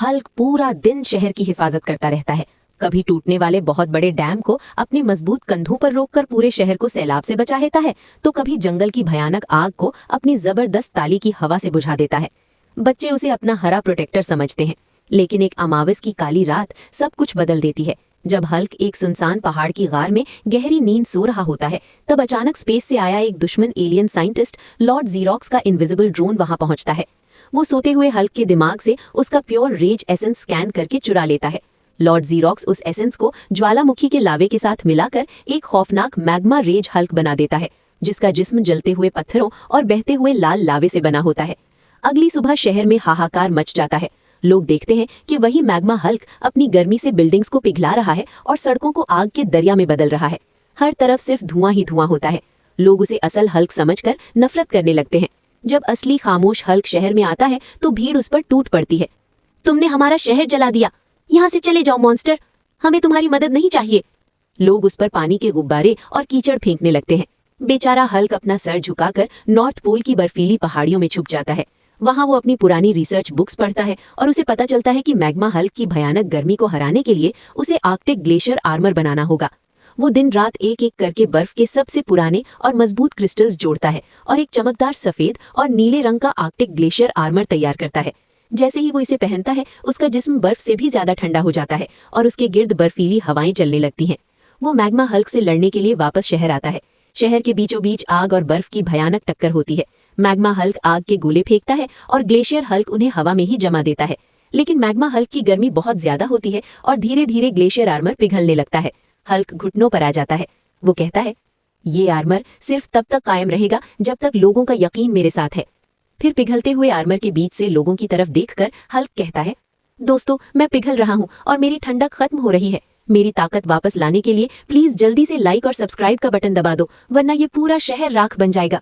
Hulk पूरा दिन शहर की हिफाजत करता रहता है। कभी टूटने वाले बहुत बड़े डैम को अपने मजबूत कंधों पर रोककर पूरे शहर को सैलाब से बचा लेता है, तो कभी जंगल की भयानक आग को अपनी जबरदस्त ताली की हवा से बुझा देता है। बच्चे उसे अपना हरा प्रोटेक्टर समझते हैं, लेकिन एक अमावस की काली रात सब कुछ बदल देती है। जब हल्क एक सुनसान पहाड़ की गार में गहरी नींद सो रहा होता है, तब अचानक स्पेस से आया एक दुश्मन एलियन साइंटिस्ट लॉर्ड जीरोक्स का इनविजिबल ड्रोन वहां पहुंचता है। वो सोते हुए हल्क के दिमाग से उसका प्योर रेज एसेंस स्कैन करके चुरा लेता है। लॉर्ड जीरोक्स उस एसेंस को ज्वालामुखी के लावे के साथ मिलाकर एक खौफनाक मैग्मा रेज हल्क बना देता है, जिसका जिस्म जलते हुए पत्थरों और बहते हुए लाल लावे से बना होता है। अगली सुबह शहर में हाहाकार मच जाता है। लोग देखते हैं कि वही मैग्मा हल्क अपनी गर्मी से बिल्डिंग्स को पिघला रहा है और सड़कों को आग के दरिया में बदल रहा है। हर तरफ सिर्फ धुआं ही धुआं होता है। लोग उसे असल हल्क समझकर नफरत करने लगते हैं। जब असली खामोश हल्क शहर में आता है तो भीड़ उस पर टूट पड़ती है। तुमने हमारा शहर जला दिया, यहाँ से चले जाओ मॉन्स्टर, हमें तुम्हारी मदद नहीं चाहिए। लोग उस पर पानी के गुब्बारे और कीचड़ फेंकने लगते हैं। बेचारा हल्क अपना सर झुकाकर नॉर्थ पोल की बर्फीली पहाड़ियों में छुप जाता है। वहां वो अपनी पुरानी रिसर्च बुक्स पढ़ता है और उसे पता चलता है कि मैग्मा हल्क की भयानक गर्मी को हराने के लिए उसे आर्कटिक ग्लेशियर आर्मर बनाना होगा। वो दिन रात एक एक करके बर्फ के सबसे पुराने और मजबूत क्रिस्टल्स जोड़ता है और एक चमकदार सफेद और नीले रंग का आर्कटिक ग्लेशियर आर्मर तैयार करता है। जैसे ही वो इसे पहनता है, उसका जिस्म बर्फ से भी ज्यादा ठंडा हो जाता है और उसके गिर्द बर्फीली हवाएं चलने लगती हैं। वो मैग्मा हल्क से लड़ने के लिए वापस शहर आता है। शहर के बीचों बीच आग और बर्फ की भयानक टक्कर होती है। मैग्मा हल्क आग के गोले फेंकता है और ग्लेशियर हल्क उन्हें हवा में ही जमा देता है। लेकिन मैग्मा हल्क की गर्मी बहुत ज्यादा होती है और धीरे धीरे ग्लेशियर आर्मर पिघलने लगता है। हल्क घुटनों पर आ जाता है। वो कहता है, ये आर्मर सिर्फ तब तक कायम रहेगा जब तक लोगों का यकीन मेरे साथ है। फिर पिघलते हुए आर्मर के बीच से लोगों की तरफ देखकर हल्क कहता है, दोस्तों, मैं पिघल रहा हूँ और मेरी ठंडक खत्म हो रही है। मेरी ताकत वापस लाने के लिए प्लीज जल्दी से लाइक और सब्सक्राइब का बटन दबा दो, वरना ये पूरा शहर राख बन जाएगा।